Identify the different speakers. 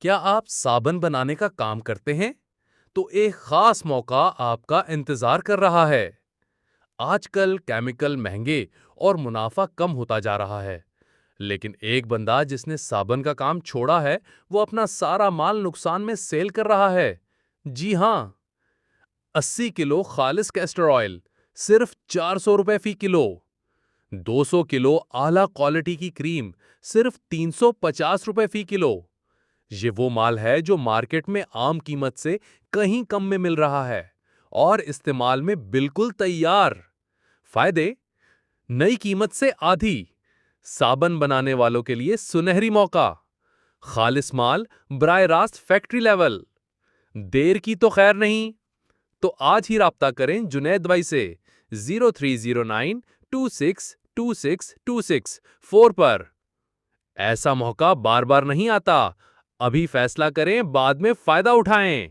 Speaker 1: क्या आप साबुन बनाने का काम करते हैं? तो एक खास मौका आपका इंतजार कर रहा है। आजकल केमिकल महंगे और मुनाफा कम होता जा रहा है, लेकिन एक बंदा जिसने साबुन का काम छोड़ा है, वो अपना सारा माल नुकसान में सेल कर रहा है। जी हाँ, 80 किलो खालिस कैस्टर ऑयल सिर्फ 400 रुपए फी किलो। 200 किलो आला क्वालिटी की क्रीम सिर्फ 350 रुपए फी किलो। ये वो माल है जो मार्केट में आम कीमत से कहीं कम में मिल रहा है और इस्तेमाल में बिल्कुल तैयार। फायदे: नई कीमत से आधी। साबन बनाने वालों के लिए सुनहरी मौका। खालिस माल ब्राय रास्त फैक्ट्री लेवल। देर की तो खैर नहीं। तो आज ही राब्ता करें जुनैद भाई से 0309262626 पर। ऐसा मौका बार बार नहीं आता। अभी फैसला करें, बाद में फायदा उठाएं।